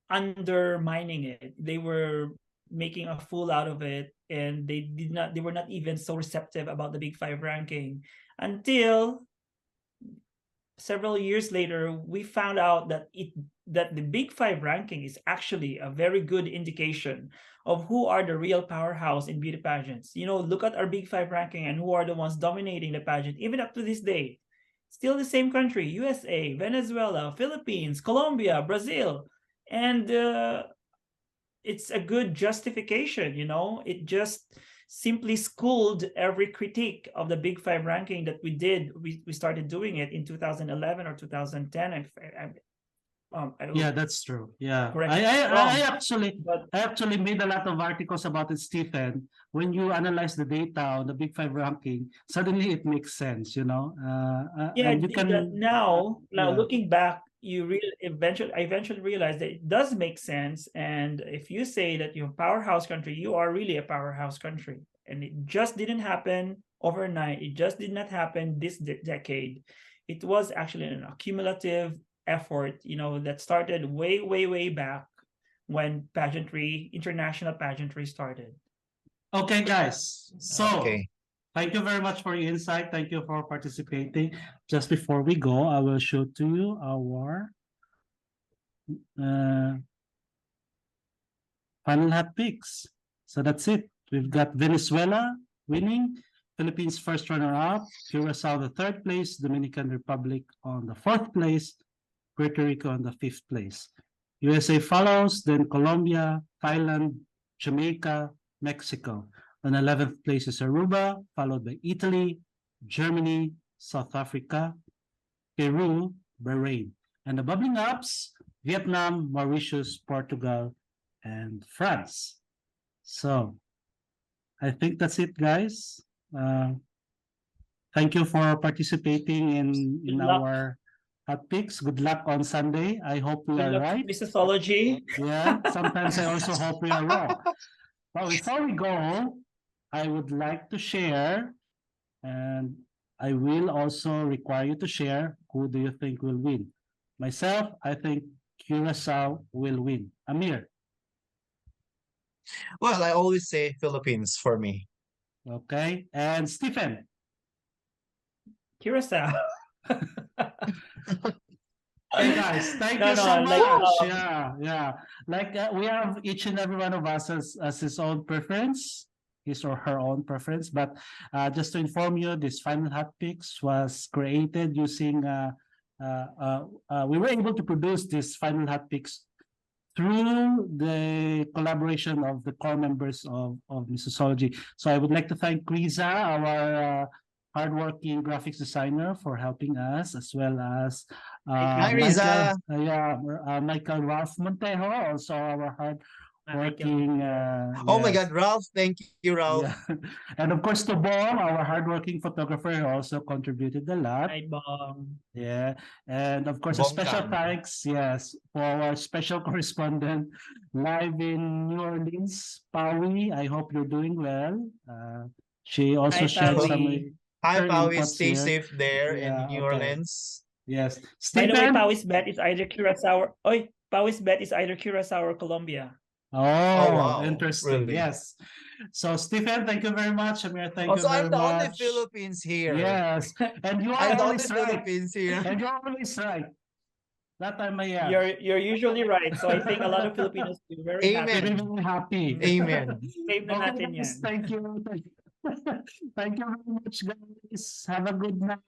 undermining it. They were making a fool out of it, and they were not even so receptive about the Big Five ranking until several years later we found out that the Big Five ranking is actually a very good indication of who are the real powerhouse in beauty pageants. Look at our Big Five ranking and who are the ones dominating the pageant, even up to this day. Still the same country: USA, Venezuela, Philippines, Colombia, Brazil. And it's a good justification. It just simply schooled every critique of the Big Five ranking that we did. We started doing it in 2011 or 2010. I don't Yeah, that's true. Yeah, correct I, me if I, I'm wrong, I actually, but I actually made a lot of articles about it, Stephen. When you analyze the data on the Big Five ranking, suddenly it makes sense, yeah, and you can, now yeah, looking back, I eventually realized that it does make sense. And if you say that you're a powerhouse country, you are really a powerhouse country. and it just didn't happen overnight. It just did not happen this decade. It was actually an accumulative effort, that started way, way, way back when international pageantry started. Okay, guys. So Okay. thank you very much for your insight. Thank you for participating. Just before we go, I will show to you our final hot picks. So that's it. We've got Venezuela winning, Philippines first runner-up, Curacao the third place, Dominican Republic on the fourth place, Puerto Rico on the fifth place. USA follows, then Colombia, Thailand, Jamaica, Mexico. On 11th place is Aruba, followed by Italy, Germany, South Africa, Peru, Bahrain. And the bubbling ups, Vietnam, Mauritius, Portugal, and France. So I think that's it, guys. Thank you for participating in our hot picks. Good luck on Sunday. I hope we are right. Missosology. Yeah, sometimes I also hope we are wrong. But before we go, I would like to share, and I will also require you to share, who do you think will win? Myself, I think Curacao will win. Amir. Well, I always say Philippines for me. Okay. And Stephen. Curacao. Hey guys, thank you so much. Yeah. Like we have each and every one of us as his own preference, his or her own preference. But just to inform you, this final hot picks was created using. We were able to produce this final hot picks through the collaboration of the core members of Missosology. So I would like to thank Kriza, our hardworking graphics designer, for helping us, as well as Hi, Riza. Michael Ralph Montejo, also our hardworking. Oh my God, Ralph! Thank you, Ralph. Yeah. And of course, to Bong, our hardworking photographer, who also contributed a lot. Hi, Bong. Yeah, and of course, a Bong special Cam. thanks, yes, for our special correspondent live in New Orleans, Pawi. I hope you're doing well. She also Hi, shared Pawi. some. Hi, her Pawi. inputs Stay here. safe there Yeah, in New okay. Orleans. Yes, By the way, Stephen. Pawi's bet is either Curacao. Pawi's bet is either Curacao or Colombia. Oh, wow. interesting. Really? Yes. So, Stephen, thank you very much. Amir, thank Also, you very I'm the only much. Philippines here. Yes, and you I'm are the only always right. Philippines here. And you're always right. That time I am. You're usually right. So I think a lot of Filipinos will be very Amen. happy. Very happy. Amen. Save na Okay, natin guys, yan. thank you. Thank you very much, guys. Have a good night.